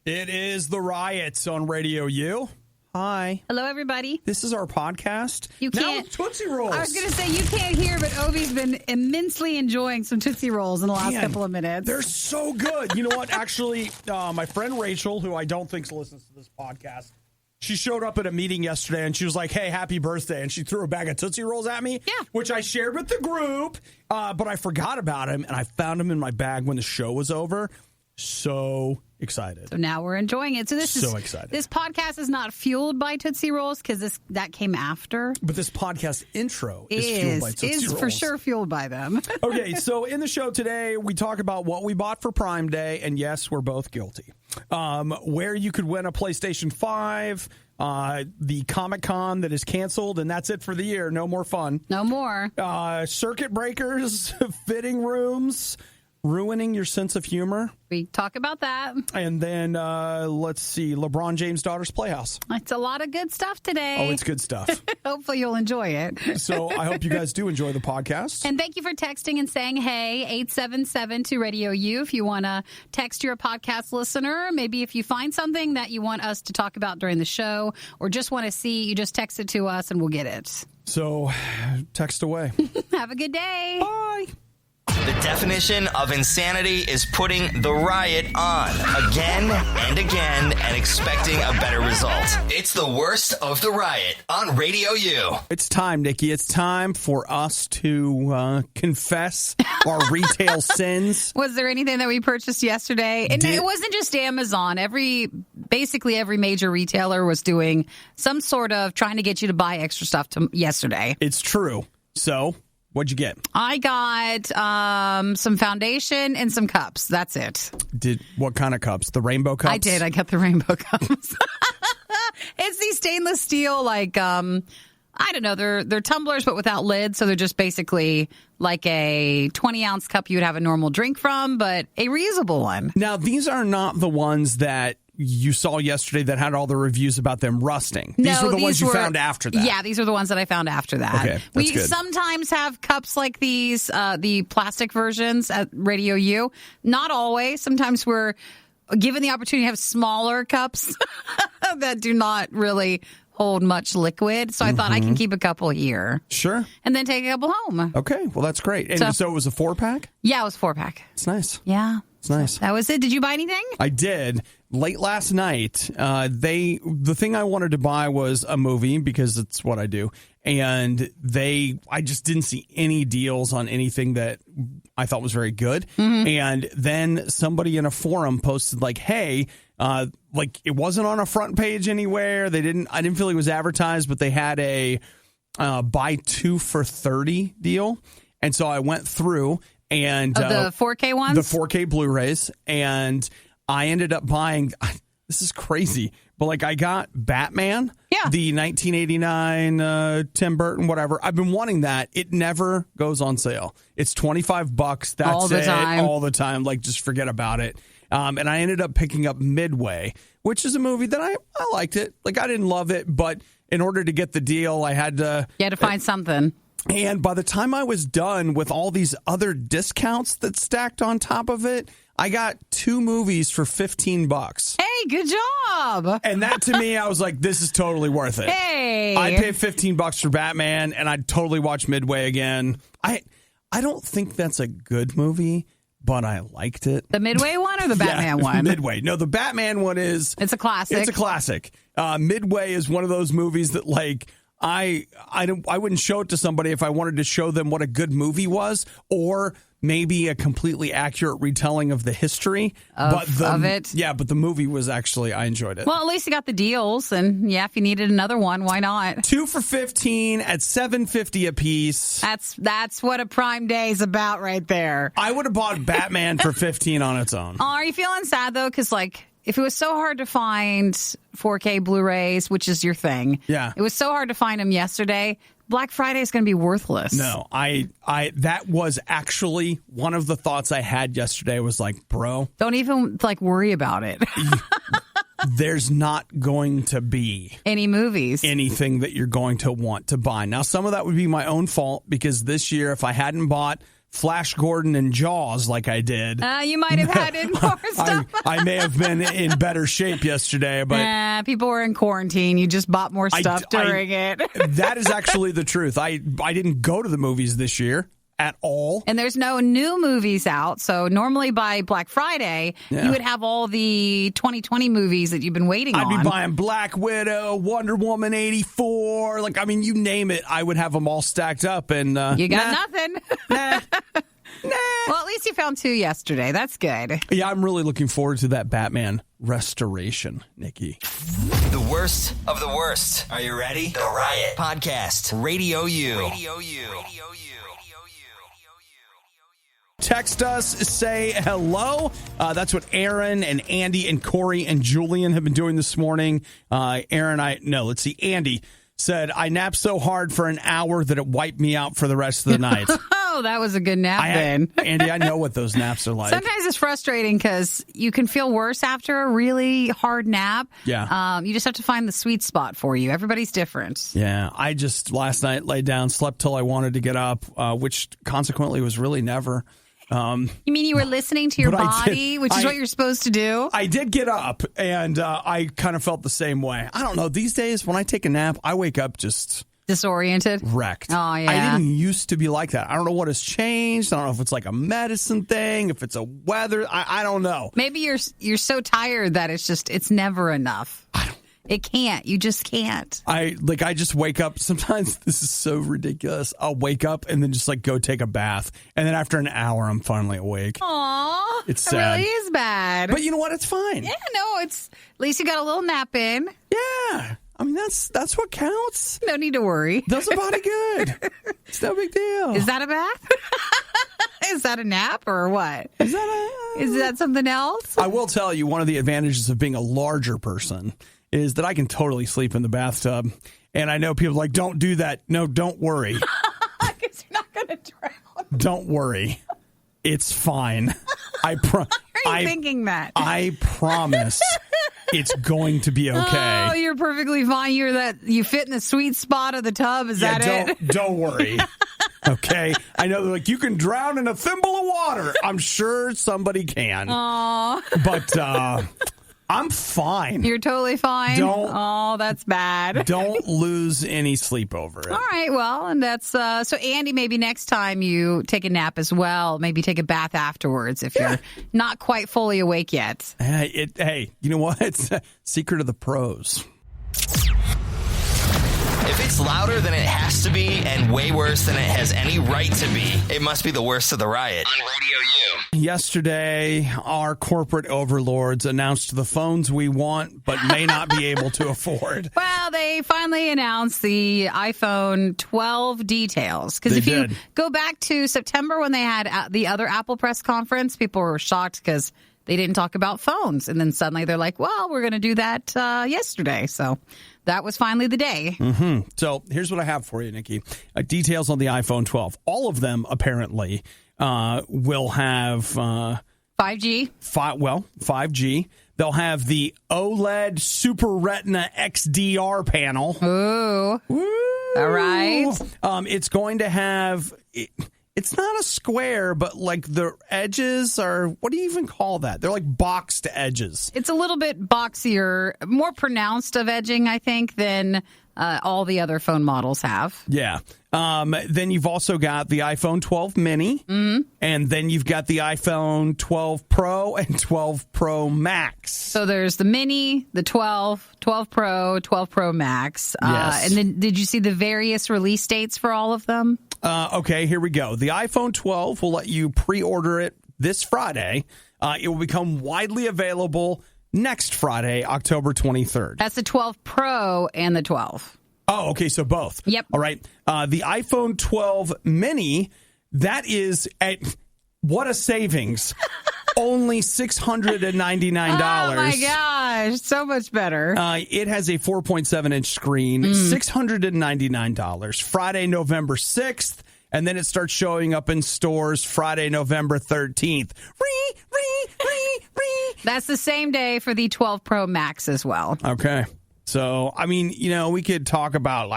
It is the RIOT on RadioU. Hi. Hello, everybody. This is our podcast. You can't. Now with Tootsie Rolls. I was going to say, you can't hear, but Obi's been immensely enjoying some Tootsie Rolls in the last couple of minutes. They're so good. You know what? Actually, my friend Rachel, who I don't think listens to this podcast, she showed up at a meeting yesterday and she was like, hey, happy birthday. And she threw a bag of Tootsie Rolls at me, which I shared with the group, but I forgot about him and I found him in my bag when the show was over. So excited. So now we're enjoying it. So this is excited. This podcast is not fueled by Tootsie Rolls because that came after. But this podcast intro is fueled by Tootsie Rolls. Is for sure fueled by them. Okay, so in the show today, we talk about what we bought for Prime Day, and yes, we're both guilty. Where you could win a PlayStation 5, the Comic-Con that is canceled, and that's it for the year. No more fun. No more. Circuit breakers, fitting rooms, ruining your sense of humor. We talk about that. And then, let's see, LeBron James' daughter's Playhouse. It's a lot of good stuff today. Oh, it's good stuff. Hopefully you'll enjoy it. So I hope you guys do enjoy the podcast. And thank you for texting and saying, hey, 877 to RadioU. If you want to text your podcast listener, maybe if you find something that you want us to talk about during the show or just want to see, you just text it to us and we'll get it. So text away. Have a good day. Bye. The definition of insanity is putting the riot on again and again and expecting a better result. It's the worst of the riot on Radio U. It's time, Nikki. It's time for us to confess our retail sins. Was there anything that we purchased yesterday? And it wasn't just Amazon. Basically every major retailer was doing some sort of trying to get you to buy extra stuff yesterday. It's true. So what'd you get? I got some foundation and some cups. That's it. What kind of cups? The rainbow cups? I did. I got the rainbow cups. It's these stainless steel, like, I don't know. They're tumblers, but without lids. So they're just basically like a 20-ounce cup you would have a normal drink from, but a reusable one. Now, these are not the ones that you saw yesterday that had all the reviews about them rusting. These were the ones you found after that. Yeah, these are the ones that I found after that. Okay, we sometimes have cups like these, the plastic versions at Radio U. Not always. Sometimes we're given the opportunity to have smaller cups that do not really hold much liquid. So I thought I can keep a couple here. Sure. And then take a couple home. Okay, well, that's great. And so it was a 4-pack? Yeah, it was 4-pack. It's nice. Yeah. It's nice. That was it. Did you buy anything? I did. Late last night, the thing I wanted to buy was a movie because it's what I do. And I just didn't see any deals on anything that I thought was very good. Mm-hmm. And then somebody in a forum posted like, hey, like it wasn't on a front page anywhere. I didn't feel like it was advertised, but they had a buy 2 for $30 deal. And so I went through and the 4K ones? The 4K Blu-rays, and I ended up buying, this is crazy, but like I got Batman, the 1989 Tim Burton, whatever. I've been wanting that. It never goes on sale. It's $25. That's all the time. All the time. Like, just forget about it. And I ended up picking up Midway, which is a movie that I liked it. Like, I didn't love it, but in order to get the deal, I had to... You had to find something. And by the time I was done with all these other discounts that stacked on top of it, I got 2 movies for $15. Hey, good job. And that to me, I was like, this is totally worth it. Hey. I paid $15 for Batman, and I'd totally watch Midway again. I don't think that's a good movie, but I liked it. The Midway one or the Batman one? Midway. No, the Batman one is... It's a classic. It's a classic. Midway is one of those movies that, like... I wouldn't show it to somebody if I wanted to show them what a good movie was, or maybe a completely accurate retelling of the history of it. Yeah, but the movie was actually, I enjoyed it. Well, at least you got the deals, and if you needed another one, why not? 2 for $15 at $7.50 a piece. That's what a Prime Day is about right there. I would have bought Batman for $15 on its own. Are you feeling sad though? Because if it was so hard to find 4K Blu-rays, which is your thing, it was so hard to find them yesterday. Black Friday is going to be worthless. No, that was actually one of the thoughts I had yesterday. Was like, bro, don't even worry about it. There's not going to be any movies, anything that you're going to want to buy. Now, some of that would be my own fault because this year, if I hadn't bought Flash Gordon and Jaws like I did. You might have had in more stuff. I may have been in better shape yesterday, but people were in quarantine. You just bought more stuff during it. That is actually the truth. I didn't go to the movies this year at all. And there's no new movies out. So normally by Black Friday, you would have all the 2020 movies that you've been waiting on. I'd be buying Black Widow, Wonder Woman 84. You name it. I would have them all stacked up. And you got nothing. Nah. Well, at least you found 2 yesterday. That's good. Yeah, I'm really looking forward to that Batman restoration, Nikki. The worst of the worst. Are you ready? The Riot Podcast. RadioU. RadioU. Text us, say hello. That's what Aaron and Andy and Corey and Julian have been doing this morning. Andy said, I napped so hard for an hour that it wiped me out for the rest of the night. Oh, that was a good nap then. Andy, I know what those naps are like. Sometimes it's frustrating because you can feel worse after a really hard nap. Yeah. You just have to find the sweet spot for you. Everybody's different. Yeah. I just last night laid down, slept till I wanted to get up, which consequently was really never. You mean you were listening to your body, which is what you're supposed to do? I did get up, and I kind of felt the same way. I don't know. These days, when I take a nap, I wake up just disoriented, wrecked. Oh, yeah. I didn't used to be like that. I don't know what has changed. I don't know if it's like a medicine thing, if it's a weather. I don't know. Maybe you're so tired that it's never enough. It can't. You just can't. I just wake up. Sometimes this is so ridiculous. I'll wake up and then just go take a bath. And then after an hour, I'm finally awake. Aw. It's sad. It really is bad. But you know what? It's fine. Yeah, no, at least you got a little nap in. Yeah. I mean, that's what counts. No need to worry. Does the body good. It's no big deal. Is that a bath? Is that a nap or what? Is that something else? I will tell you, one of the advantages of being a larger person is that I can totally sleep in the bathtub. And I know people don't do that. No, don't worry. Because you're not going to drown. Don't worry. It's fine. Why are you thinking that? I promise it's going to be okay. Oh, you're perfectly fine. You fit in the sweet spot of the tub. Is that it? Don't worry. Okay. I know you can drown in a thimble of water. I'm sure somebody can. Aww. But I'm fine. You're totally fine? Oh, that's bad. Don't lose any sleep over it. All right, well, and that's so Andy, maybe next time you take a nap as well, maybe take a bath afterwards if you're not quite fully awake yet. Hey, you know what? It's a secret of the pros. If it's louder than it has to be and way worse than it has any right to be, it must be the worst of the riot on RadioU. Yesterday, our corporate overlords announced the phones we want but may not be able to afford. Well, they finally announced the iPhone 12 details. Because you go back to September when they had the other Apple press conference, people were shocked because they didn't talk about phones. And then suddenly they're like, well, we're going to do that yesterday. So that was finally the day. Mm-hmm. So here's what I have for you, Nikki. Details on the iPhone 12. All of them, apparently, will have 5G. 5G. They'll have the OLED Super Retina XDR panel. Ooh. All right. It's going to have... It's not a square, but the edges are, what do you even call that? They're like boxed edges. It's a little bit boxier, more pronounced of edging, I think, than all the other phone models have. Yeah. Then you've also got the iPhone 12 mini, and then you've got the iPhone 12 Pro and 12 Pro Max. So there's the mini, the 12, 12 Pro, 12 Pro Max. Yes. And then did you see the various release dates for all of them? Okay, here we go. The iPhone 12 will let you pre-order it this Friday. It will become widely available next Friday, October 23rd. That's the 12 Pro and the 12. Oh, okay, so both. Yep. All right. The iPhone 12 mini, that is at what a savings. Only $699. Oh, my gosh. So much better. It has a 4.7-inch screen, $699. Friday, November 6th, and then it starts showing up in stores Friday, November 13th. That's the same day for the 12 Pro Max as well. Okay. So, I mean, we could talk about,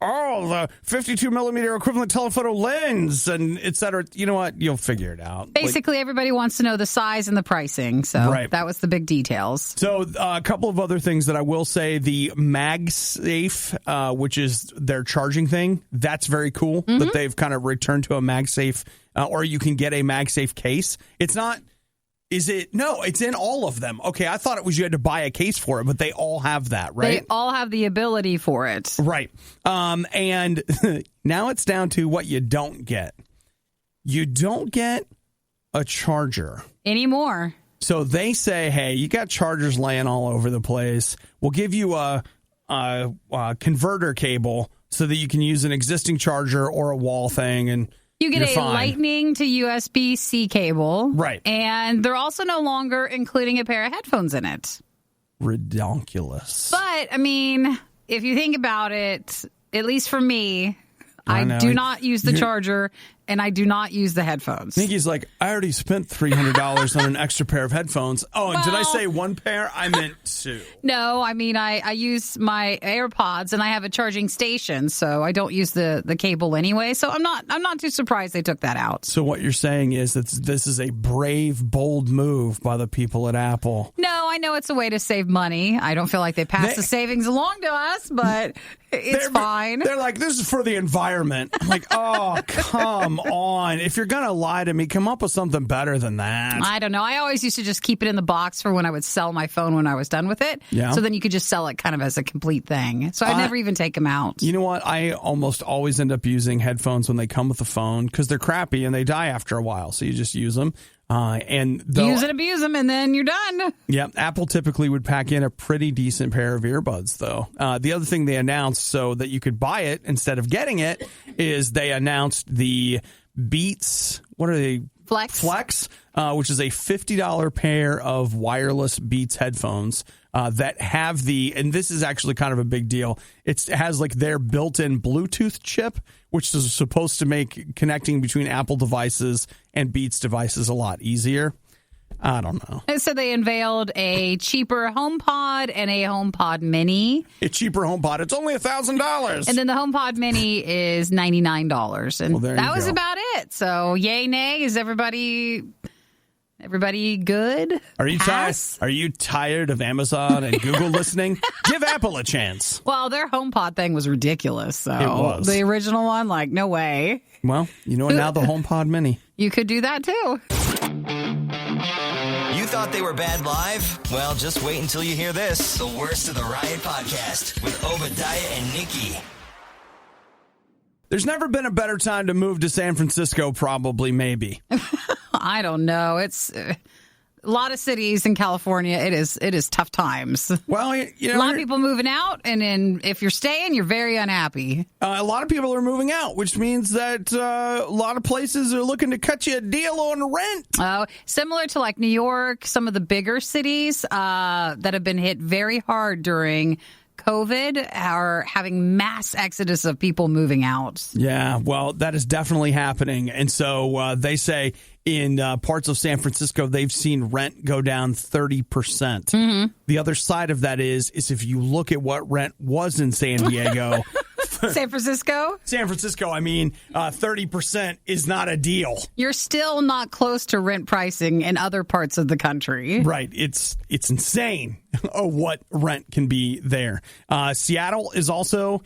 the 52 millimeter equivalent telephoto lens and et cetera. You know what? You'll figure it out. Basically, everybody wants to know the size and the pricing. So that was the big details. So a couple of other things that I will say. The MagSafe, which is their charging thing, that's very cool that they've kind of returned to a MagSafe, or you can get a MagSafe case. It's not... Is it? No, it's in all of them. Okay, I thought it was you had to buy a case for it, but they all have that, right? They all have the ability for it. Right. And now it's down to what you don't get. You don't get a charger anymore. So they say, hey, you got chargers laying all over the place. We'll give you a converter cable so that you can use an existing charger or a wall thing, and you get a Lightning to USB-C cable. Right. And they're also no longer including a pair of headphones in it. Ridiculous. But, I mean, if you think about it, at least for me, I do not use the charger and I do not use the headphones. Nikki's like, I already spent $300 on an extra pair of headphones. Oh, and did I say one pair? I meant two. No, I mean, I use my AirPods and I have a charging station, so I don't use the cable anyway. So I'm not too surprised they took that out. So what you're saying is that this is a brave, bold move by the people at Apple. No, I know it's a way to save money. I don't feel like they pass the savings along to us, but it's fine. They're like, this is for the environment. I'm like, oh, come on. If you're going to lie to me, come up with something better than that. I don't know. I always used to just keep it in the box for when I would sell my phone when I was done with it. Yeah. So then you could just sell it kind of as a complete thing. So I'd never even take them out. You know what? I almost always end up using headphones when they come with the phone because they're crappy and they die after a while. So you just use them. And use and abuse them, and then you're done. Yeah, Apple typically would pack in a pretty decent pair of earbuds, though. The other thing they announced so that you could buy it instead of getting it is they announced the Beats. What are they? Flex, which is a $50 pair of wireless Beats headphones that have and this is actually kind of a big deal. It has like their built-in Bluetooth chip, which is supposed to make connecting between Apple devices and Beats devices a lot easier. I don't know. So they unveiled a cheaper HomePod and a HomePod Mini. A cheaper HomePod. It's only $1,000. And then the HomePod Mini is $99. And that was about it. So yay, nay. Is everybody good? Are you tired of Amazon and Google listening? Give Apple a chance. Well, their HomePod thing was ridiculous. So it was. The original one, like, no way. Well, you know, now the HomePod Mini. You could do that too. You thought they were bad live? Well, just wait until you hear this. The Worst of the Riot podcast with Obadiah and Nikki. There's never been a better time to move to San Francisco, probably, maybe. I don't know. It's a lot of cities in California. It is tough times. Well, you know, a lot of people moving out, and if you're staying, you're very unhappy. A lot of people are moving out, which means that a lot of places are looking to cut you a deal on rent. Similar to like New York, some of the bigger cities that have been hit very hard during COVID are having mass exodus of people moving out. Yeah, well, that is definitely happening. And so they say in parts of San Francisco, they've seen rent go down 30%. Mm-hmm. The other side of that is if you look at what rent was in San Diego. San Francisco, I mean, 30% is not a deal. You're still not close to rent pricing in other parts of the country. Right. It's insane what rent can be there. Seattle is also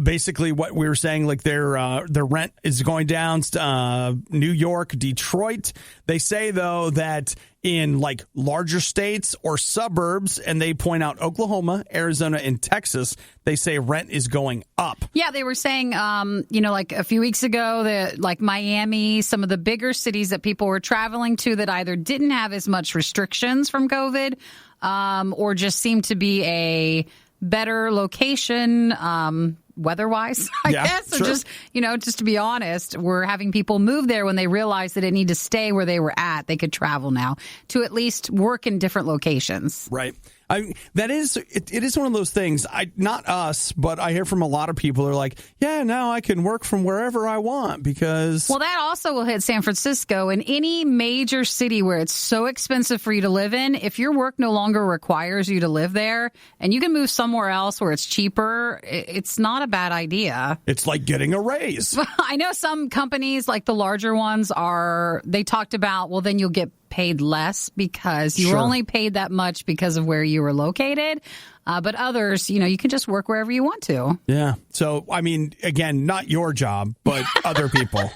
basically what we were saying, like their rent is going down. New York, Detroit. They say, though, that in like larger states or suburbs, and they point out Oklahoma, Arizona, and Texas, they say rent is going up. Yeah, they were saying, like a few weeks ago, that like Miami, some of the bigger cities that people were traveling to that either didn't have as much restrictions from COVID or just seemed to be a better location weather-wise, I guess. Or sure. just to be honest, we're having people move there when they realized they didn't need to stay where they were at. They could travel now to at least work in different locations. Right. It is one of those things. Not us, but I hear from a lot of people who are like, yeah, now I can work from wherever I want because. Well, that also will hit San Francisco and any major city where it's so expensive for you to live in. If your work no longer requires you to live there and you can move somewhere else where it's cheaper, it's not a bad idea. It's like getting a raise. I know some companies, like the larger ones, they talked about, well, then you'll get paid less because you were only paid that much because of where you were located. But others, you can just work wherever you want to. Yeah. So, I mean, again, not your job, but other people.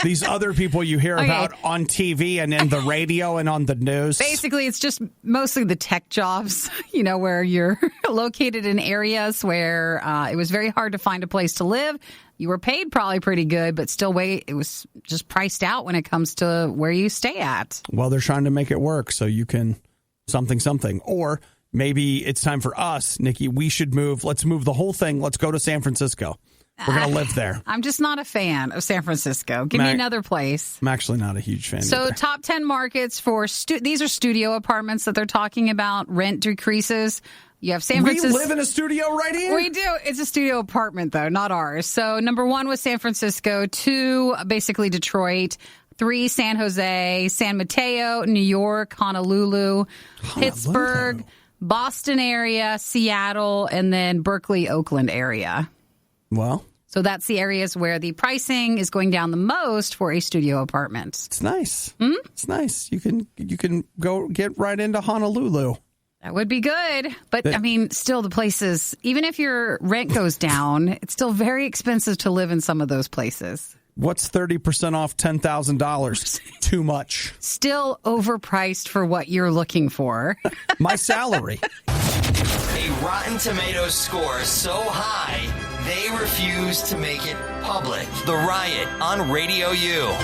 These other people you hear about on TV and in the radio and on the news. Basically, it's just mostly the tech jobs, where you're located in areas where it was very hard to find a place to live. You were paid probably pretty good, but still it was just priced out when it comes to where you stay at. Well, they're trying to make it work so you can something. Or maybe it's time for us, Nikki. We should move. Let's move the whole thing. Let's go to San Francisco. We're going to live there. I'm just not a fan of San Francisco. Give me another place. I'm actually not a huge fan So either. Top 10 markets for these are studio apartments that they're talking about. Rent decreases. You have San Francisco. We live in a studio right here? We do. It's a studio apartment, though, not ours. So number 1 was San Francisco. 2, basically Detroit. 3, San Jose. San Mateo, New York, Honolulu, Pittsburgh, Boston area, Seattle, and then Berkeley, Oakland area. Well. So that's the areas where the pricing is going down the most for a studio apartment. It's nice. Mm-hmm. It's nice. You can go get right into Honolulu. That would be good. But, still the places, even if your rent goes down, it's still very expensive to live in some of those places. What's 30% off $10,000? Too much. Still overpriced for what you're looking for. My salary. A Rotten Tomatoes score so high, they refuse to make it public. The Riot on Radio U.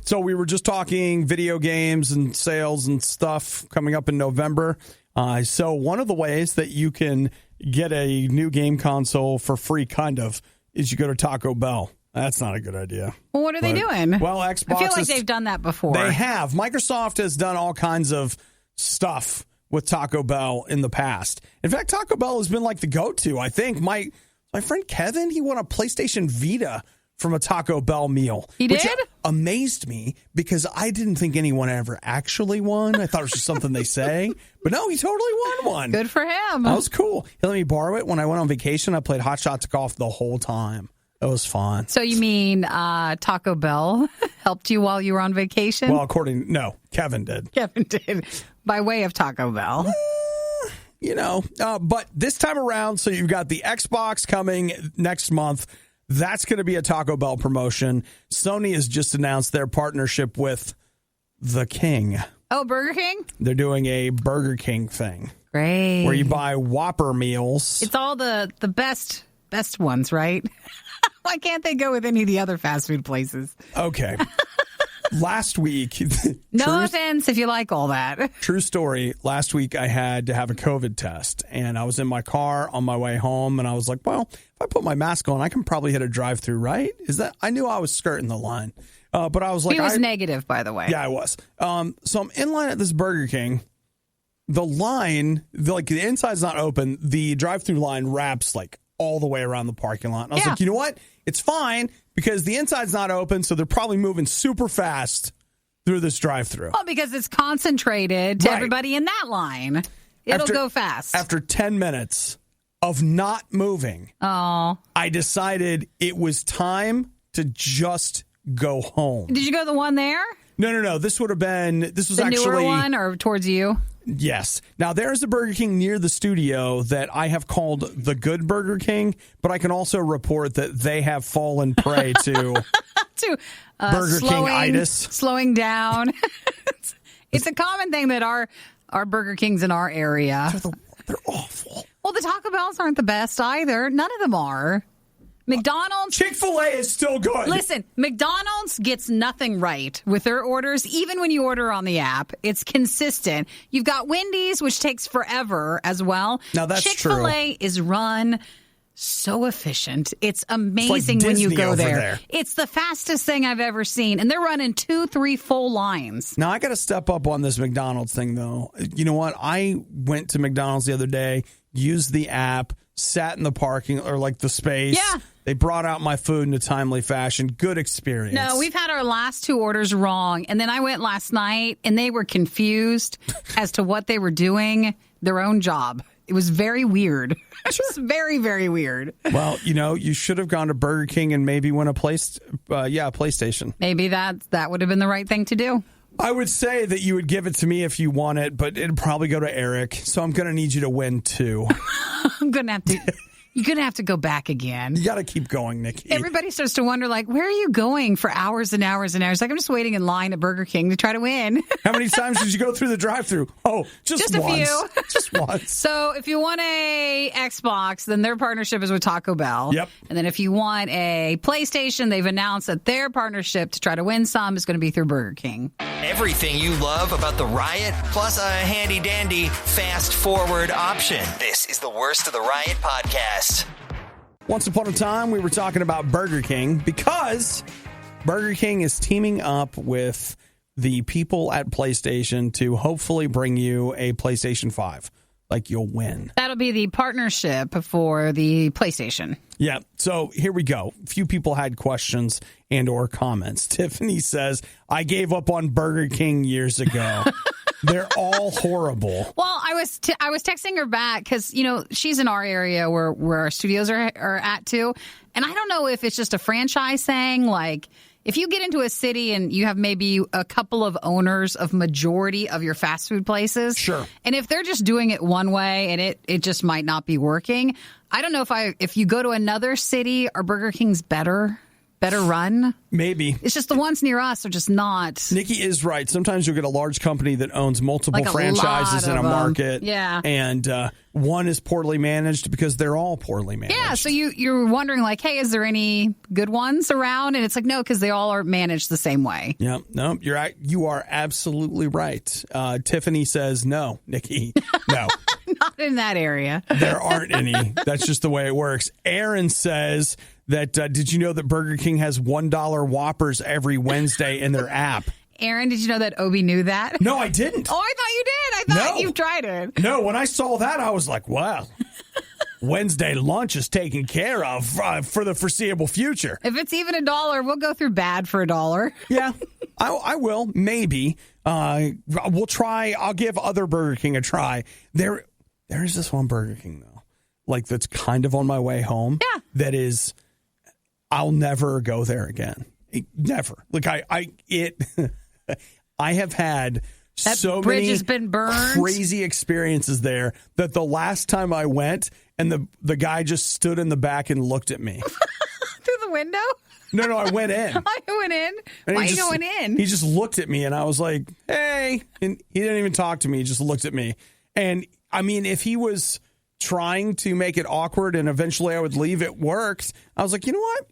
So we were just talking video games and sales and stuff coming up in November. So one of the ways that you can get a new game console for free, is you go to Taco Bell. That's not a good idea. Well, what are they doing? Well, Xbox. I feel like they've done that before. They have. Microsoft has done all kinds of stuff with Taco Bell in the past. In fact, Taco Bell has been like the go-to. I think my friend Kevin, he won a PlayStation Vita from a Taco Bell meal. He did? Which amazed me because I didn't think anyone ever actually won. I thought it was just something they say. But no, he totally won one. Good for him. That was cool. He let me borrow it when I went on vacation. I played Hot Shots Golf the whole time. It was fun. So you mean Taco Bell helped you while you were on vacation? Well, Kevin did. Kevin did, by way of Taco Bell. But this time around, so you've got the Xbox coming next month. That's going to be a Taco Bell promotion. Sony has just announced their partnership with the King. Oh, Burger King? They're doing a Burger King thing. Great. Where you buy Whopper meals. It's all the best ones, right? Why can't they go with any of the other fast food places? Okay. Last week. No offense if you like all that. True story. Last week I had to have a COVID test and I was in my car on my way home and I was like, well, if I put my mask on, I can probably hit a drive-through, right? I knew I was skirting the line. But I was like, he was negative, by the way. Yeah, I was. So I'm in line at this Burger King. The line, the inside's not open. The drive-through line wraps all the way around the parking lot. And I was like, you know what? It's fine because the inside's not open, so they're probably moving super fast through this drive-through. Well, because it's concentrated to everybody in that line. It'll go fast. After 10 minutes of not moving, I decided it was time to just go home. Did you go to the one there? No. This was the actually newer one or towards you? Yes. Now, there's a Burger King near the studio that I have called the Good Burger King, but I can also report that they have fallen prey to Burger King-itis. Slowing down. It's a common thing that our Burger Kings in our area. They're awful. Well, the Taco Bells aren't the best either. None of them are. McDonald's. Chick-fil-A is still good. Listen, McDonald's gets nothing right with their orders, even when you order on the app. It's consistent. You've got Wendy's, which takes forever as well. Now, that's Chick-fil-A is run so efficient. It's amazing like when you Disney go over there. there. It's the fastest thing I've ever seen. And they're running 2-3 full lines. Now, I got to step up on this McDonald's thing, though. You know what? I went to McDonald's the other day, used the app, sat in the parking or like the space. Yeah. They brought out my food in a timely fashion. Good experience. No, we've had our last 2 orders wrong. And then I went last night and they were confused as to what they were doing, their own job. It was very weird. It's very, very weird. Well, you should have gone to Burger King and maybe won a PlayStation. Maybe that would have been the right thing to do. I would say that you would give it to me if you won it, but it'd probably go to Eric. So I'm going to need you to win too. I'm going to have to. You're going to have to go back again. You got to keep going, Nikki. Everybody starts to wonder, like, where are you going for hours and hours and hours? Like, I'm just waiting in line at Burger King to try to win. How many times did you go through the drive-thru? Oh, just once. A few. Just once. So if you want a Xbox, then their partnership is with Taco Bell. Yep. And then if you want a PlayStation, they've announced that their partnership to try to win some is going to be through Burger King. Everything you love about the Riot, plus a handy-dandy fast-forward option. This is the Worst of the Riot podcast. Once upon a time, we were talking about Burger King because Burger King is teaming up with the people at PlayStation to hopefully bring you a PlayStation 5. Like, you'll win. That'll be the partnership for the PlayStation. Yeah, so here we go. A few people had questions and or comments. Tiffany says, I gave up on Burger King years ago. They're all horrible. Well, I was texting her back because, she's in our area where our studios are at too. And I don't know if it's just a franchise thing. Like, if you get into a city and you have maybe a couple of owners of majority of your fast food places. Sure. And if they're just doing it one way and it just might not be working. I don't know if you go to another city, are Burger King's better run? Maybe. It's just the ones near us are just not. Nikki is right. Sometimes you'll get a large company that owns multiple franchises in a market. Yeah. And one is poorly managed because they're all poorly managed. Yeah. So you're wondering, like, hey, is there any good ones around? And it's like, no, because they all are managed the same way. Yeah. No, you are absolutely right. Tiffany says no, Nikki. No. Not in that area. There aren't any. That's just the way it works. Aaron says that, did you know that Burger King has $1 Whoppers every Wednesday in their app? Aaron, did you know that Obi knew that? No, I didn't. Oh, I thought you did. I thought you tried it. No, when I saw that, I was like, wow. Wednesday lunch is taken care of for the foreseeable future. If it's even $1, we'll go through bad for $1. Yeah, I will. Maybe. We'll try. I'll give other Burger King a try. There is this one Burger King, though, like that's kind of on my way home. Yeah. That is, I'll never go there again. Never. Like I have had that so bridge many has been burned. Crazy experiences there that the last time I went and the guy just stood in the back and looked at me. Through the window? No, I went in. I went in? And Why are you going in? He just looked at me and I was like, hey. And he didn't even talk to me. He just looked at me. And I mean, if he was trying to make it awkward and eventually I would leave, it worked. I was like, you know what?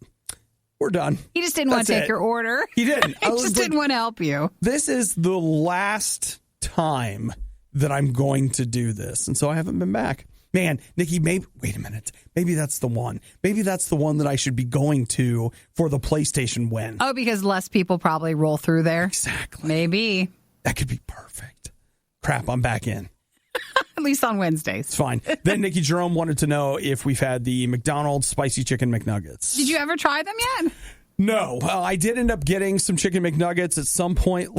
We're done. He just didn't want to take your order. He didn't. He just didn't want to help you. This is the last time that I'm going to do this. And so I haven't been back. Man, Nikki, wait a minute. Maybe that's the one. Maybe that's the one that I should be going to for the PlayStation win. Oh, because less people probably roll through there? Exactly. Maybe. That could be perfect. Crap, I'm back in. At least on Wednesdays. It's fine. Then Nikki Jerome wanted to know if we've had the McDonald's spicy chicken McNuggets. Did you ever try them yet? No. I did end up getting some chicken McNuggets at some point.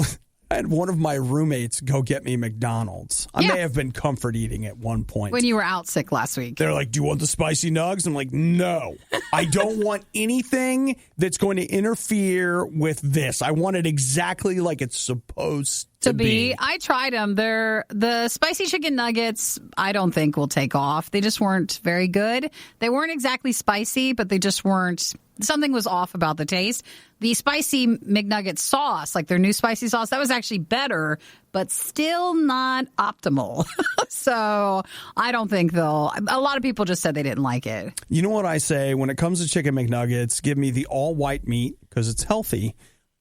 I had one of my roommates go get me McDonald's. I may have been comfort eating at one point. When you were out sick last week. They're like, do you want the spicy nugs? I'm like, no. I don't want anything that's going to interfere with this. I want it exactly like it's supposed to be. I tried them. The spicy chicken nuggets, I don't think will take off. They just weren't very good. They weren't exactly spicy, but they just weren't. Something was off about the taste. The spicy McNugget sauce, like their new spicy sauce, that was actually better, but still not optimal. So I don't think they'll. A lot of people just said they didn't like it. You know what I say? When it comes to chicken McNuggets, give me the all white meat because it's healthy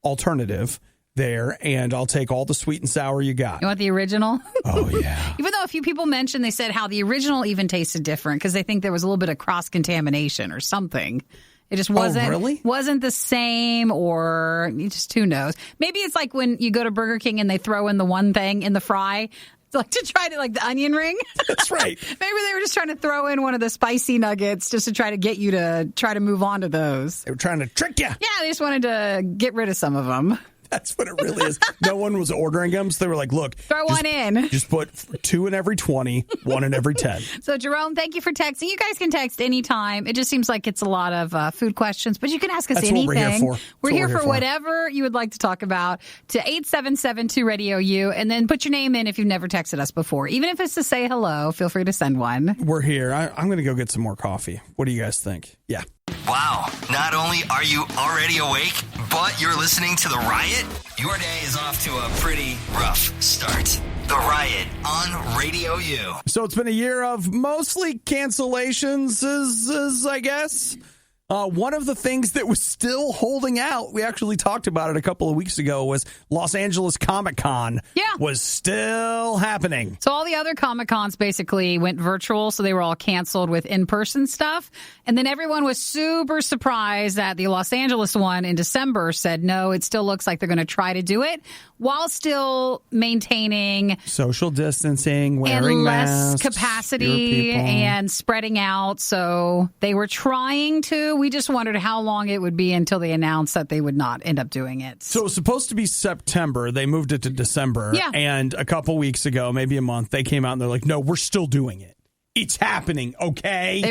alternative. there, and I'll take all the sweet and sour you got. You want the original? Oh, yeah. Even though a few people mentioned, they said how the original even tasted different because they think there was a little bit of cross-contamination or something. It just wasn't the same, or just who knows. Maybe it's like when you go to Burger King and they throw in the one thing in the fry, like to try to, like the onion ring. That's right. Maybe they were just trying to throw in one of the spicy nuggets just to try to get you to try to move on to those. They were trying to trick you. Yeah, they just wanted to get rid of some of them. That's what it really is. No one was ordering them, so they were like, look. Throw one in. Just put 2 in every 20, 1 in every 10. So, Jerome, thank you for texting. You guys can text anytime. It just seems like it's a lot of food questions, but you can ask us anything. What we're here for. We're here for whatever you would like to talk about to 877-2-RADIO-U, and then put your name in if you've never texted us before. Even if it's to say hello, feel free to send one. We're here. I'm going to go get some more coffee. What do you guys think? Yeah. Wow. Not only are you already awake, but you're listening to The Riot? Your day is off to a pretty rough start. The Riot on Radio U. So it's been a year of mostly cancellations, I guess. One of the things that was still holding out, we actually talked about it a couple of weeks ago, was Los Angeles Comic-Con was still happening. So all the other Comic-Cons basically went virtual, so they were all canceled with in-person stuff. And then everyone was super surprised that the Los Angeles one in December said, no, it still looks like they're going to try to do it while still maintaining social distancing, wearing and masks, less capacity and spreading out. So they were trying to. We just wondered how long it would be until they announced that they would not end up doing it. So it was supposed to be September. They moved it to December. Yeah. And a couple weeks ago, maybe a month, they came out and they're like, no, we're still doing it. It's happening, okay?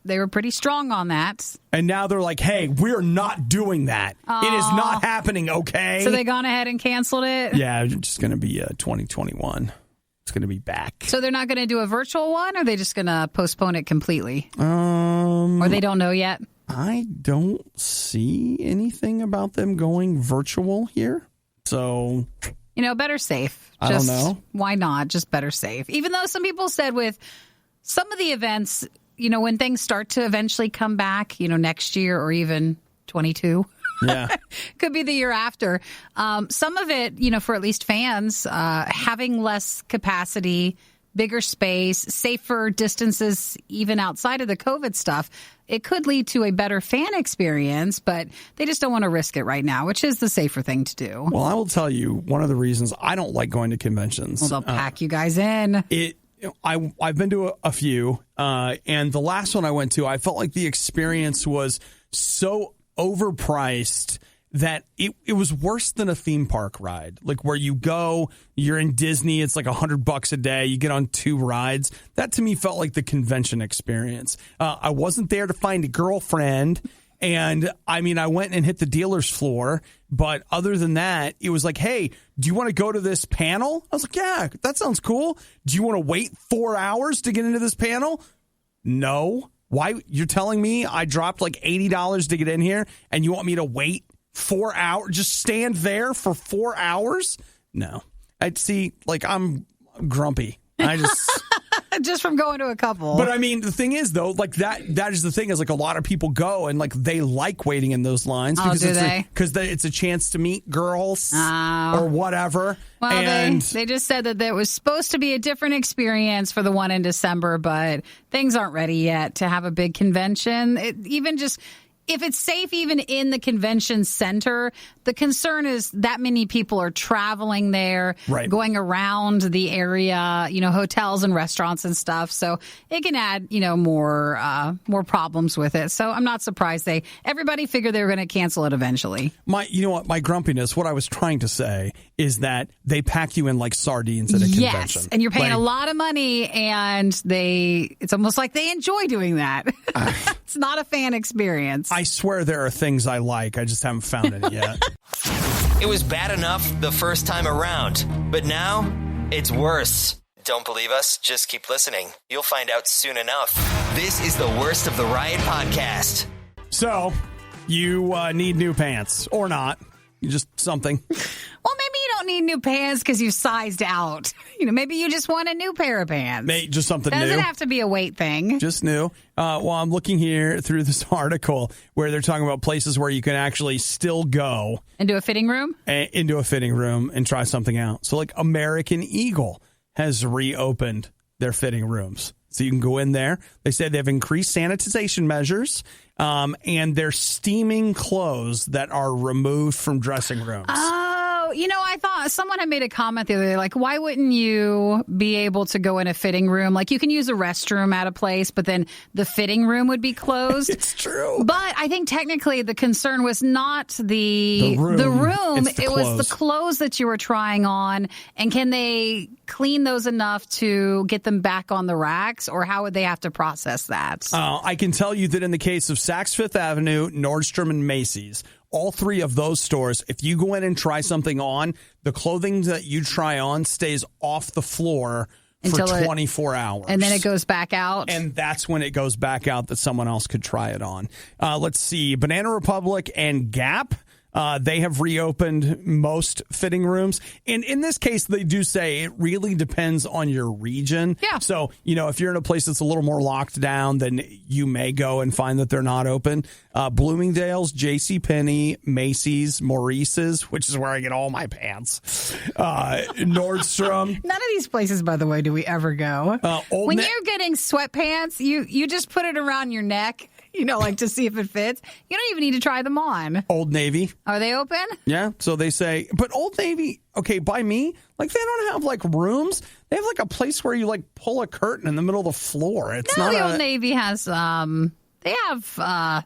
They were pretty strong on that. And now they're like, hey, we're not doing that. It is not happening, okay? So they gone ahead and canceled it? Yeah, it's just going to be 2021. It's going to be back. So they're not going to do a virtual one, or are they just going to postpone it completely? Or they don't know yet? I don't see anything about them going virtual here. So, better safe. I don't know. Why not? Just better safe. Even though some people said with some of the events, when things start to eventually come back, next year or even 22. Yeah. Could be the year after. Some of it, for at least fans, having less capacity, bigger space, safer distances, even outside of the COVID stuff, it could lead to a better fan experience, but they just don't want to risk it right now, which is the safer thing to do. Well, I will tell you, one of the reasons I don't like going to conventions. Well, they'll pack you guys in. I've been to a few, and the last one I went to, I felt like the experience was so overpriced that it was worse than a theme park ride. Like where you go, you're in Disney, it's like $100 a day, you get on 2 rides. That to me felt like the convention experience. I wasn't there to find a girlfriend, and I went and hit the dealer's floor, but other than that, it was like, hey, do you want to go to this panel? I was like, yeah, that sounds cool. Do you want to wait 4 hours to get into this panel? No. Why? You're telling me I dropped like $80 to get in here, and you want me to wait 4 hours? Just stand there for 4 hours? No. I'd see, like, I'm grumpy. I just... Just from going to a couple. But the thing is, though, like that is the thing is, like, a lot of people go and like they like waiting in those lines because it's a chance to meet girls or whatever. Well, and they just said that there was supposed to be a different experience for the one in December, but things aren't ready yet to have a big convention. If it's safe even in the convention center, the concern is that many people are traveling there, going around the area, hotels and restaurants and stuff. So it can add, more problems with it. So I'm not surprised everybody figured they were going to cancel it eventually. My grumpiness, what I was trying to say is that they pack you in like sardines at a convention. Yes, and you're paying a lot of money, and it's almost like they enjoy doing that. It's not a fan experience. I swear there are things I like. I just haven't found any yet. It was bad enough the first time around, but now it's worse. Don't believe us? Just keep listening. You'll find out soon enough. This is the Worst of the Riot podcast. So, you need new pants or not. Just something. Well, maybe you don't need new pants because you've sized out. Maybe you just want a new pair of pants. Just something new. Doesn't have to be a weight thing. Just new. Well, I'm looking here through this article where they're talking about places where you can actually still go. Into a fitting room? Into a fitting room and try something out. So like American Eagle has reopened their fitting rooms. So you can go in there. They say they've increased sanitization measures, and they're steaming clothes that are removed from dressing rooms. I thought someone had made a comment the other day, like, why wouldn't you be able to go in a fitting room? Like, you can use a restroom at a place, but then the fitting room would be closed. It's true. But I think technically the concern was not the room. It was the clothes that you were trying on. And can they clean those enough to get them back on the racks, or how would they have to process that? I can tell you that in the case of Saks Fifth Avenue, Nordstrom, and Macy's, all three of those stores, if you go in and try something on, the clothing that you try on stays off the floor for 24 hours. And then it goes back out? And that's when it goes back out that someone else could try it on. Let's see. Banana Republic and Gap, they have reopened most fitting rooms. And in this case, they do say it really depends on your region. Yeah. So, if you're in a place that's a little more locked down, then you may go and find that they're not open. Bloomingdale's, JCPenney, Macy's, Maurice's, which is where I get all my pants. Nordstrom. None of these places, by the way, do we ever go. When you're getting sweatpants, you just put it around your neck. Like to see if it fits. You don't even need to try them on. Old Navy. Are they open? Yeah. So they say, but Old Navy, okay, by me, like they don't have like rooms. They have like a place where you like pull a curtain in the middle of the floor. It's not the Old Navy has, they have,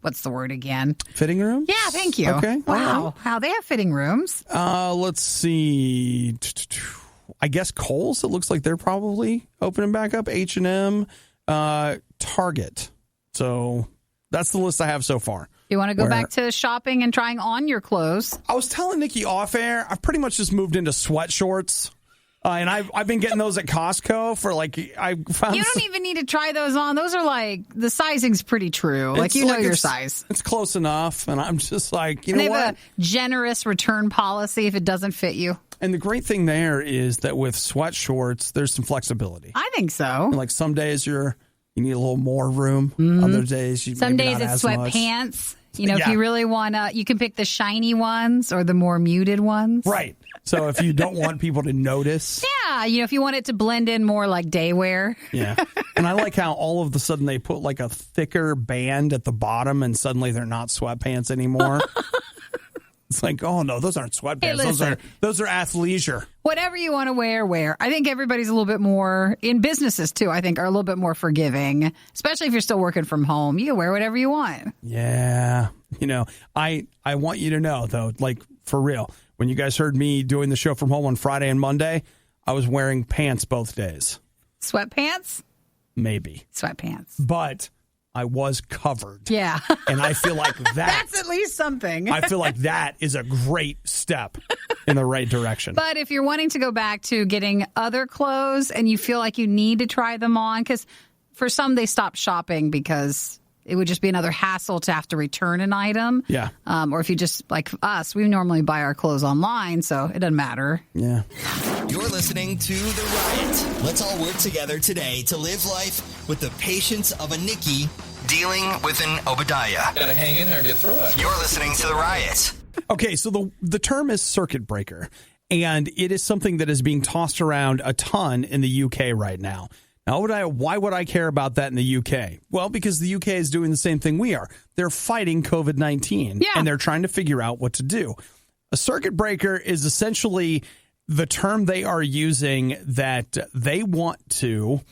what's the word again? Fitting rooms? Yeah, thank you. Okay. Wow. How they have fitting rooms. Let's see. I guess Kohl's, it looks like they're probably opening back up. H&M, Target. So that's the list I have so far. You want to go back to shopping and trying on your clothes? I was telling Nikki off air, I've pretty much just moved into sweat shorts. And I've been getting those at Costco for I found. You don't even need to try those on. Those are the sizing's pretty true. Your size. It's close enough. And I'm just like, they have a generous return policy if it doesn't fit you. And the great thing there is that with sweat shorts, there's some flexibility. I think so. Like some days you need a little more room. Mm-hmm. Other days, some days it's sweatpants. If you really want to, you can pick the shiny ones or the more muted ones. Right. So if you don't want people to notice. Yeah. If you want it to blend in more like day wear. Yeah. And I like how all of a sudden they put like a thicker band at the bottom and suddenly they're not sweatpants anymore. It's like, oh no, those aren't sweatpants. Hey, those are athleisure. Whatever you want to wear. I think everybody's a little bit more, in businesses too, I think, are a little bit more forgiving, especially if you're still working from home. You can wear whatever you want. Yeah. I want you to know, though, like for real, when you guys heard me doing the show from home on Friday and Monday, I was wearing pants both days. Sweatpants? Maybe. Sweatpants. But I was covered. Yeah. And I feel like that's at least something. I feel like that is a great step in the right direction. But if you're wanting to go back to getting other clothes and you feel like you need to try them on, because for some they stop shopping because it would just be another hassle to have to return an item. Yeah. Or if you just, like us, we normally buy our clothes online, so it doesn't matter. Yeah. You're listening to The Riot. Let's all work together today to live life with the patience of a Nikki dealing with an Obadiah. Gotta hang in there and get through it. You're listening to The Riot. Okay, so the term is circuit breaker, and it is something that is being tossed around a ton in the UK right now. Now, why would I care about that in the UK? Well, because the UK is doing the same thing we are. They're fighting COVID-19, and they're trying to figure out what to do. A circuit breaker is essentially the term they are using that they want to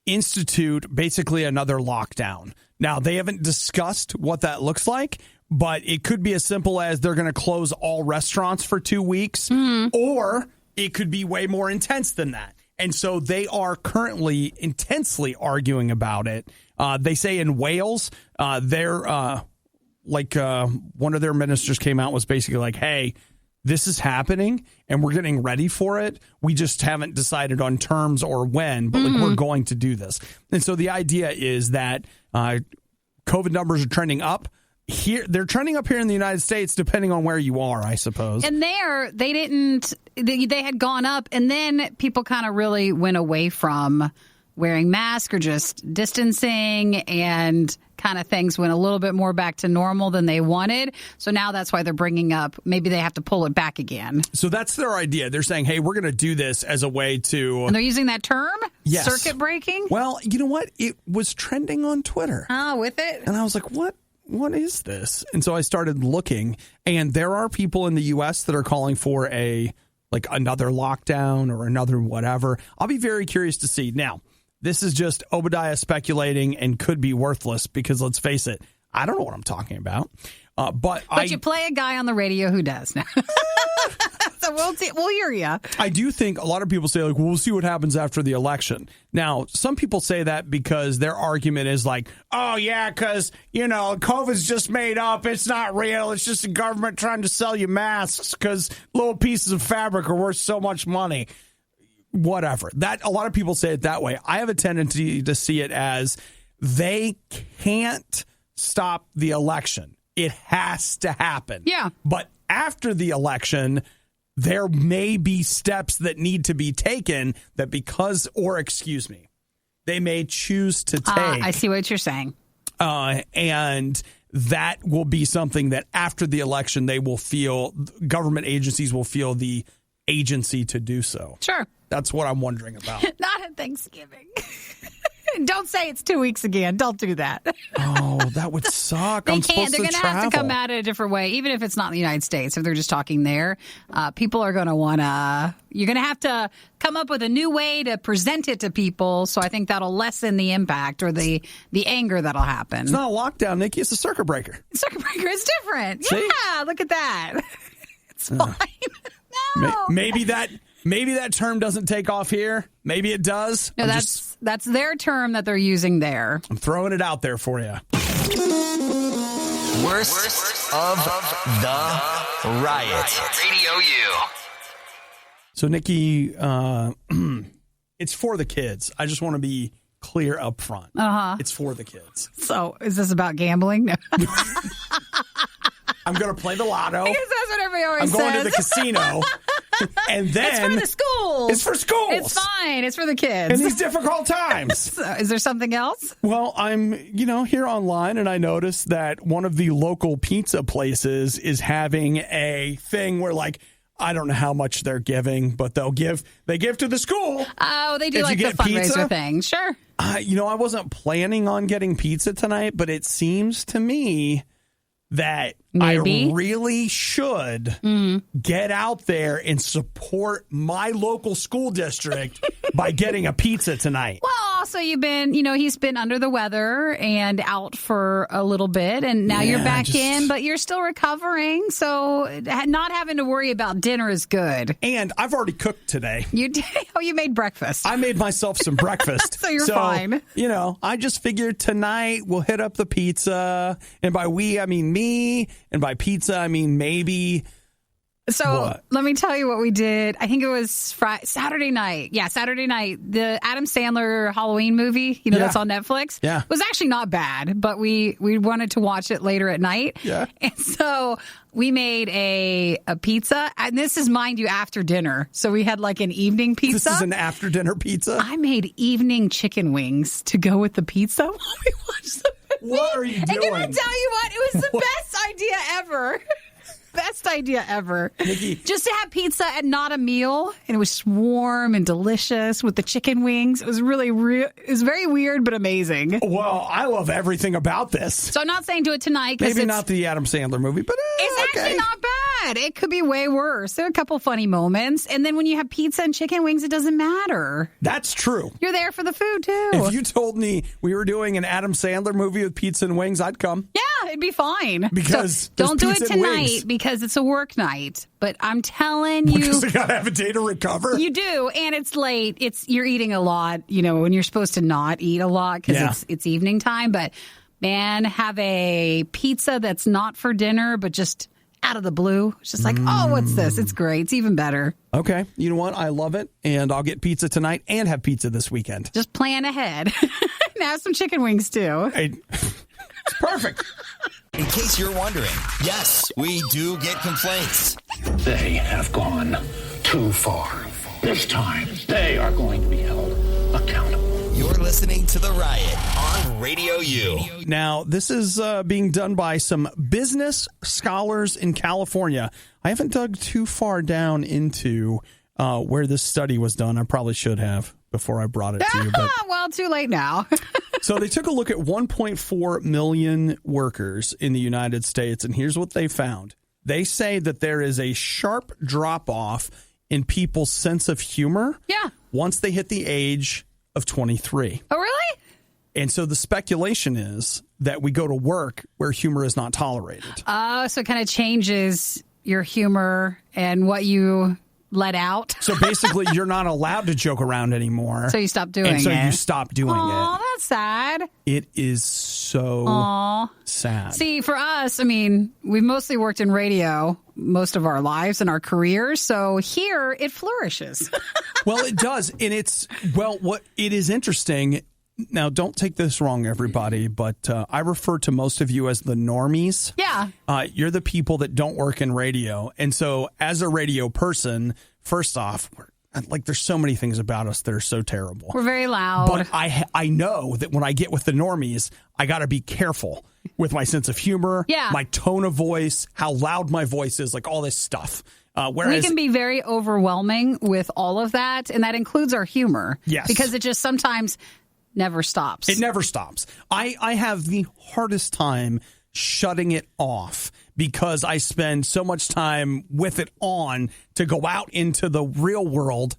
institute basically another lockdown. Now, they haven't discussed what that looks like, but it could be as simple as they're going to close all restaurants for 2 weeks, or it could be way more intense than that. And so they are currently intensely arguing about it. They say in Wales, they're one of their ministers came out was basically like, hey, this is happening and we're getting ready for it. We just haven't decided on terms or when, but we're going to do this. And so the idea is that COVID numbers are trending up. here they're trending up here in the United States, depending on where you are, I suppose. And there, they had gone up, and then people kind of really went away from wearing masks or just distancing, and kind of things went a little bit more back to normal than they wanted. So now that's why they're bringing up, maybe they have to pull it back again. So that's their idea. They're saying, hey, we're going to do this as a way to... And they're using that term? Yes. Circuit breaking? Well, you know what? It was trending on Twitter. Oh, with it? And I was like, what is this? And so I started looking, and there are people in the U.S. that are calling for another lockdown or another whatever. I'll be very curious to see. Now, this is just Obadiah speculating and could be worthless because, let's face it, I don't know what I'm talking about. But you play a guy on the radio who does now. So we'll hear you. I do think a lot of people say, like, well, we'll see what happens after the election. Now, some people say that because their argument is like, oh, yeah, because, COVID's just made up. It's not real. It's just the government trying to sell you masks because little pieces of fabric are worth so much money. Whatever. A lot of people say it that way. I have a tendency to see it as they can't stop the election. It has to happen. Yeah. But after the election, there may be steps that need to be taken they may choose to take. I see what you're saying. And that will be something that after the election, government agencies will feel the agency to do so. Sure. That's what I'm wondering about. Not at Thanksgiving. Don't say it's 2 weeks again. Don't do that. Oh, that would suck. They're going to have to come at it a different way, even if it's not in the United States. If they're just talking there, people are going to want to. You're going to have to come up with a new way to present it to people. So I think that'll lessen the impact or the anger that'll happen. It's not a lockdown, Nikki. It's a circuit breaker. Circuit breaker is different. See? Yeah, look at that. It's fine. No. Maybe that term doesn't take off here. Maybe it does. No, that's their term that they're using there. I'm throwing it out there for you. Worst of the riot. Radio U. So, Nikki, it's for the kids. I just want to be clear up front. Uh-huh. It's for the kids. So, is this about gambling? No. I'm going to play the lotto. Because that's what everybody always says. I'm going to the casino. And then it's for the schools. It's for schools. It's fine. It's for the kids. In these difficult times. So, is there something else? Well, I'm, here online, and I noticed that one of the local pizza places is having a thing where, I don't know how much they're giving, but they give to the school. Oh, they do if like the fundraiser pizza thing. Sure. I wasn't planning on getting pizza tonight, but it seems to me that maybe. I really should get out there and support my local school district by getting a pizza tonight. Well, also you've been, he's been under the weather and out for a little bit, and now you're back in, but you're still recovering. So not having to worry about dinner is good. And I've already cooked today. You did? Oh, you made breakfast. I made myself some breakfast. So you're fine. I just figured tonight we'll hit up the pizza. And by we, I mean me. And by pizza, I mean maybe. So let me tell you what we did. I think it was Saturday night. Yeah, Saturday night. The Adam Sandler Halloween movie, that's on Netflix. Yeah. It was actually not bad, but we wanted to watch it later at night. Yeah. And so we made a pizza. And this is, mind you, after dinner. So we had an evening pizza. This is an after dinner pizza? I made evening chicken wings to go with the pizza while we watched the movie. What are you doing? And can I tell you what? It was the best idea ever. Best idea ever. Nikki. Just to have pizza and not a meal. And it was warm and delicious with the chicken wings. It was really it was very weird, but amazing. Well, I love everything about this. So I'm not saying do it tonight. Maybe not the Adam Sandler movie, but it's actually not bad. It could be way worse. There are a couple funny moments. And then when you have pizza and chicken wings, it doesn't matter. That's true. You're there for the food, too. If you told me we were doing an Adam Sandler movie with pizza and wings, I'd come. Yeah, it'd be fine. Because so don't do it tonight because it's a work night. But I'm telling you, because I gotta have a day to recover. You do, and it's late. You're eating a lot. When you're supposed to not eat a lot because it's evening time. But man, have a pizza that's not for dinner, but just out of the blue. It's just oh, what's this? It's great. It's even better. Okay, you know what? I love it, and I'll get pizza tonight and have pizza this weekend. Just plan ahead and have some chicken wings too. It's perfect. In case you're wondering, yes, we do get complaints. They have gone too far. This time, they are going to be held accountable. You're listening to The Riot on Radio U. Now, this is being done by some business scholars in California. I haven't dug too far down into where this study was done. I probably should have before I brought it to you. But well, too late now. So they took a look at 1.4 million workers in the United States, and here's what they found. They say that there is a sharp drop-off in people's sense of humor once they hit the age of 23. Oh, really? And so the speculation is that we go to work where humor is not tolerated. So it kind of changes your humor and what you let out. So basically, you're not allowed to joke around anymore. So you stop doing it. And so you stop doing it. Oh, that's sad. It is so sad. See, for us, I mean, we've mostly worked in radio most of our lives and our careers. So here it flourishes. Well, it does. And what it is interesting. Now, don't take this wrong, everybody, but I refer to most of you as the normies. Yeah. You're the people that don't work in radio. And so as a radio person, first off, there's so many things about us that are so terrible. We're very loud. But I know that when I get with the normies, I got to be careful with my sense of humor, my tone of voice, how loud my voice is, like all this stuff. We can be very overwhelming with all of that, and that includes our humor. Yes. Because it just sometimes never stops. It never stops. I have the hardest time shutting it off because I spend so much time with it on to go out into the real world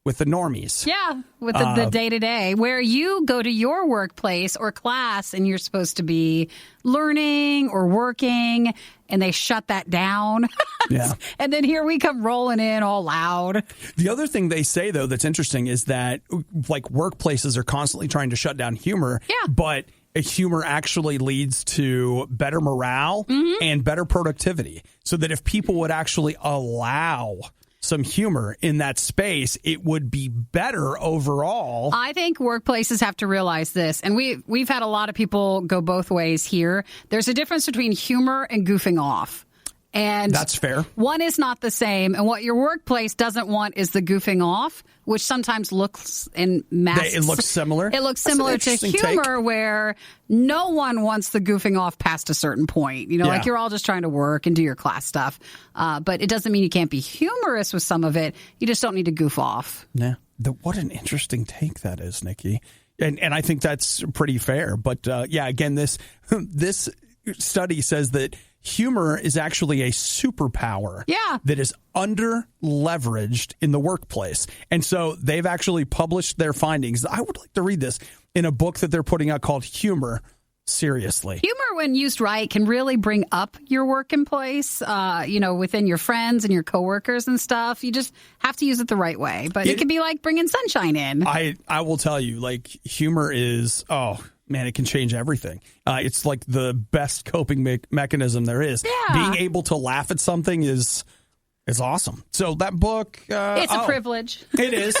with the normies. Yeah, with the day-to-day, where you go to your workplace or class and you're supposed to be learning or working, and they shut that down. Yeah. And then here we come rolling in all loud. The other thing they say, though, that's interesting is that like workplaces are constantly trying to shut down humor. Yeah. But humor actually leads to better morale and better productivity. So that if people would actually allow some humor in that space, it would be better overall. I think workplaces have to realize this, and we've had a lot of people go both ways here. There's a difference between humor and goofing off. And that's fair. One is not the same, and what your workplace doesn't want is the goofing off, which sometimes looks in masks. It looks similar. It looks similar to humor, where no one wants the goofing off past a certain point. You know, like you're all just trying to work and do your class stuff. But it doesn't mean you can't be humorous with some of it. You just don't need to goof off. Yeah. What an interesting take that is, Nikki. And I think that's pretty fair. But again, this study says that humor is actually a superpower that is under-leveraged in the workplace. And so they've actually published their findings. I would like to read this in a book that they're putting out called Humor Seriously. Humor, when used right, can really bring up your working place, within your friends and your coworkers and stuff. You just have to use it the right way. But it can be like bringing sunshine in. I will tell you, like, humor is, man, it can change everything. It's like the best coping mechanism there is. Yeah. Being able to laugh at something is awesome. So that book... it's a privilege. It is.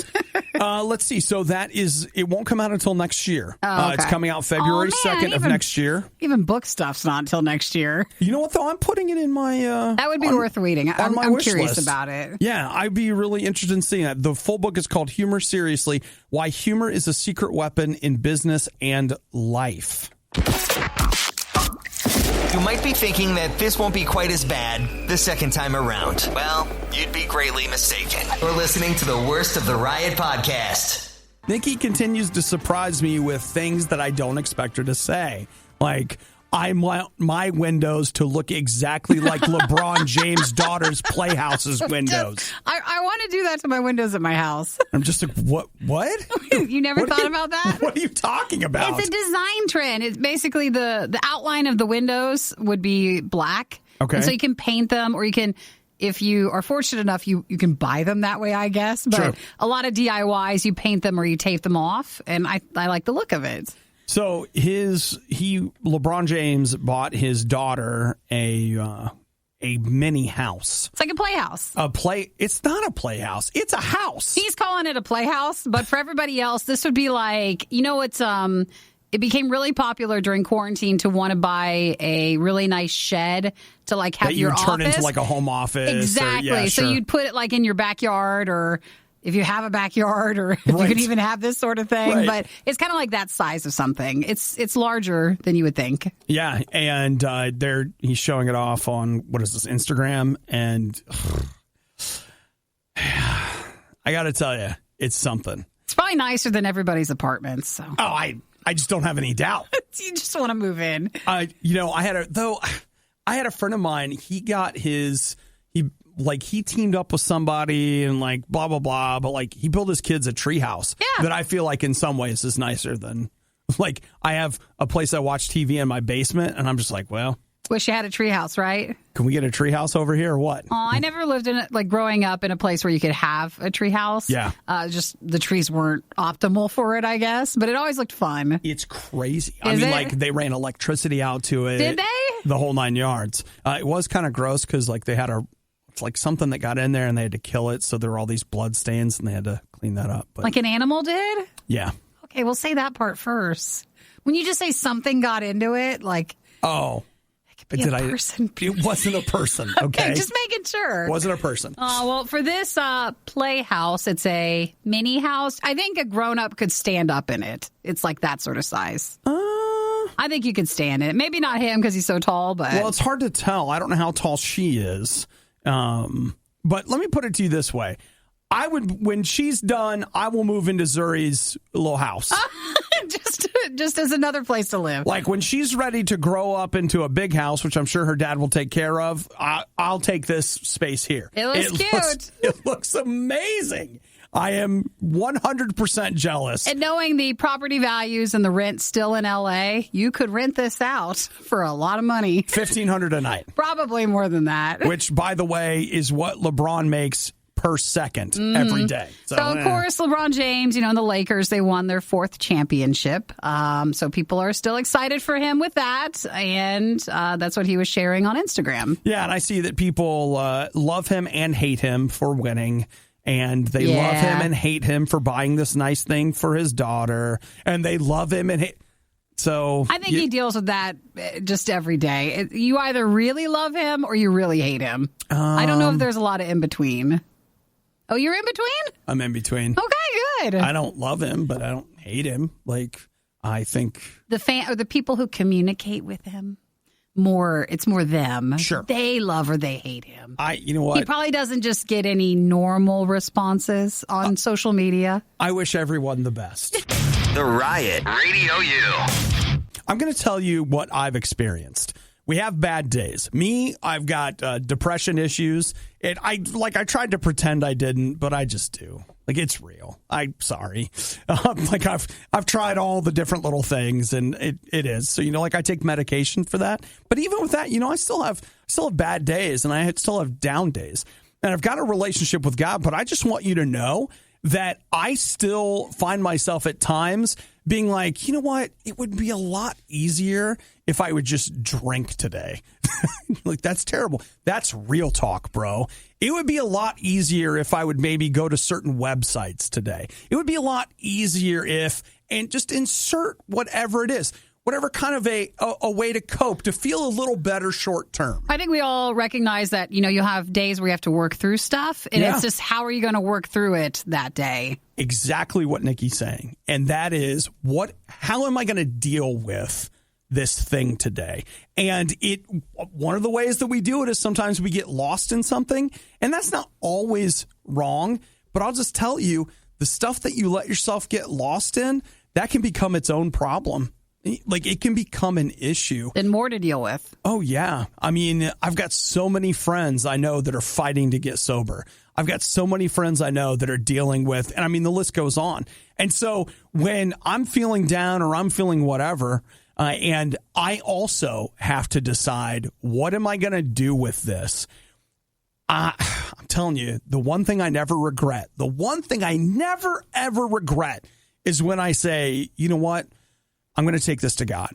Let's see. So it won't come out until next year. Okay. It's coming out February 2nd of next year. Even book stuff's not until next year. You know what, though? I'm putting it in my... that would be worth reading. I'm curious about it. Yeah, I'd be really interested in seeing that. The full book is called Humor Seriously, Why Humor is a Secret Weapon in Business and Life. You might be thinking that this won't be quite as bad the second time around. Well, you'd be greatly mistaken. We're listening to the worst of the Riot podcast. Nikki continues to surprise me with things that I don't expect her to say. Like, I want my windows to look exactly like LeBron James' daughter's Playhouse's windows. I want to do that to my windows at my house. I'm just like, what? You never thought about that? What are you talking about? It's a design trend. It's basically the outline of the windows would be black. Okay. And so you can paint them, or you can, if you are fortunate enough, you can buy them that way, I guess. But sure. A lot of DIYs, you paint them or you tape them off. And I like the look of it. So LeBron James bought his daughter a mini house. It's like a playhouse. It's not a playhouse. It's a house. He's calling it a playhouse, but for everybody else, this would be like, it's it became really popular during quarantine to want to buy a really nice shed to like have that your you turn office into like a home office. Exactly. So you'd put it like in your backyard, or if you have a backyard, or if you can even have this sort of thing. Right. But it's kind of like that size of something. It's larger than you would think. Yeah, and he's showing it off on, what is this, Instagram, and I got to tell you, it's something. It's probably nicer than everybody's apartments. So. Oh, I just don't have any doubt. You just want to move in. I had a friend of mine. He got he teamed up with somebody and like blah blah blah. But like he built his kids a treehouse that I feel like in some ways is nicer than like I have a place I watch TV in my basement, and I'm just like, well, wish you had a treehouse, right? Can we get a treehouse over here or what? Oh, I never lived in it, like growing up in a place where you could have a treehouse. Yeah. Just the trees weren't optimal for it, I guess, but it always looked fun. It's crazy. Is they ran electricity out to it. Did they? The whole 9 yards. It was kind of gross because like they had it's like something that got in there and they had to kill it. So there were all these blood stains and they had to clean that up. But, like an animal did? Yeah. Okay, we'll say that part first. When you just say something got into it, like... Oh. It wasn't a person, okay? Just making sure. It wasn't a person. Well, for this playhouse, it's a mini house. I think a grown-up could stand up in it. It's like that sort of size. I think you could stand it. Maybe not him because he's so tall, but... Well, it's hard to tell. I don't know how tall she is. But let me put it to you this way. When she's done, I will move into Zuri's little house. Just as another place to live. Like when she's ready to grow up into a big house, which I'm sure her dad will take care of, I'll take this space here. It looks cute. It looks amazing. I am 100% jealous. And knowing the property values and the rent still in L.A., you could rent this out for a lot of money. $1,500 a night. Probably more than that. Which, by the way, is what LeBron makes per second every day. So of course, LeBron James, and the Lakers, they won their 4th championship. So people are still excited for him with that. And that's what he was sharing on Instagram. Yeah, and I see that people love him and hate him for winning. And they love him and hate him for buying this nice thing for his daughter. And they love him and hate. So I think he deals with that just every day. You either really love him or you really hate him. I don't know if there's a lot of in between. Oh, you're in between? I'm in between. Okay, good. I don't love him, but I don't hate him. Like, I think the people who communicate with him it's more them. Sure. They love or they hate him. You know what? He probably doesn't just get any normal responses on social media. I wish everyone the best. The Riot Radio U. I'm going to tell you what I've experienced. We have bad days. Me, I've got depression issues. I tried to pretend I didn't, but I just do. Like, it's real. I'm sorry. I've tried all the different little things, and it is. So, I take medication for that. But even with that, I still have bad days, and I still have down days. And I've got a relationship with God, but I just want you to know that I still find myself at times being like, you know what? It would be a lot easier if I would just drink today. Like, that's terrible. That's real talk, bro. It would be a lot easier if I would maybe go to certain websites today. It would be a lot easier and just insert whatever it is. Whatever kind of a way to cope, to feel a little better short term. I think we all recognize that, you have days where you have to work through stuff. And it's just, how are you going to work through it that day? Exactly what Nikki's saying. And that is, how am I going to deal with this thing today? And one of the ways that we do it is sometimes we get lost in something. And that's not always wrong. But I'll just tell you, the stuff that you let yourself get lost in, that can become its own problem. Like, it can become an issue. And more to deal with. Oh, yeah. I mean, I've got so many friends I know that are fighting to get sober. I've got so many friends I know that are dealing with, and I mean, the list goes on. And so when I'm feeling down or I'm feeling whatever, and I also have to decide, what am I going to do with this? I'm telling you, the one thing I never regret, is when I say, you know what? I'm going to take this to God.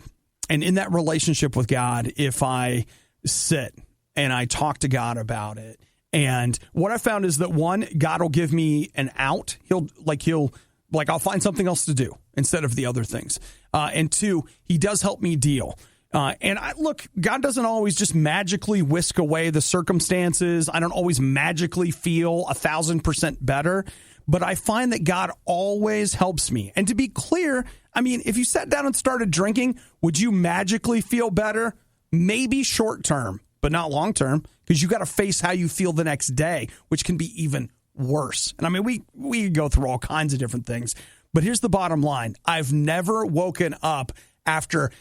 And in that relationship with God, if I sit and I talk to God about it, and what I found is that, one, God will give me an out. I'll find something else to do. instead of the other things. And 2, he does help me deal. And look, God doesn't always just magically whisk away the circumstances. I don't always magically feel 1,000% better, but I find that God always helps me. And to be clear, I mean, if you sat down and started drinking, would you magically feel better? Maybe short term, but not long term, because you got to face how you feel the next day, which can be even worse. And I mean, we go through all kinds of different things, but here's the bottom line. I've never woken up after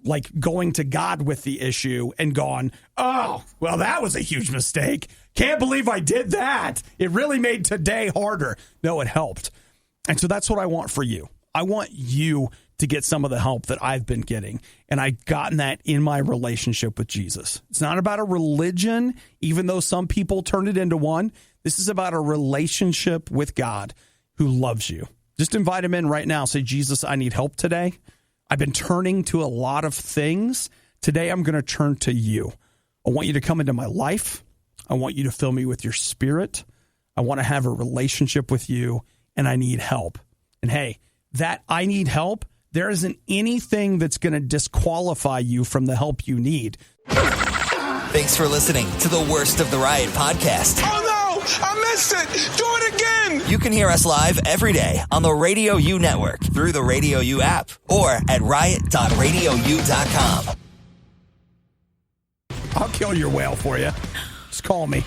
like going to God with the issue and gone, oh, well, that was a huge mistake. Can't believe I did that. It really made today harder. No, it helped. And so that's what I want for you. I want you to get some of the help that I've been getting. And I've gotten that in my relationship with Jesus. It's not about a religion, even though some people turn it into one. This is about a relationship with God who loves you. Just invite him in right now. Say, Jesus, I need help today. I've been turning to a lot of things. Today, I'm going to turn to you. I want you to come into my life. I want you to fill me with your spirit. I want to have a relationship with you, and I need help. And hey, that I need help, there isn't anything that's going to disqualify you from the help you need. Thanks for listening to the Worst of the Riot podcast. Oh, no! I missed it! Do it again! You can hear us live every day on the RadioU network through the RadioU app or at riot.radiou.com. I'll kill your whale for you. Just call me.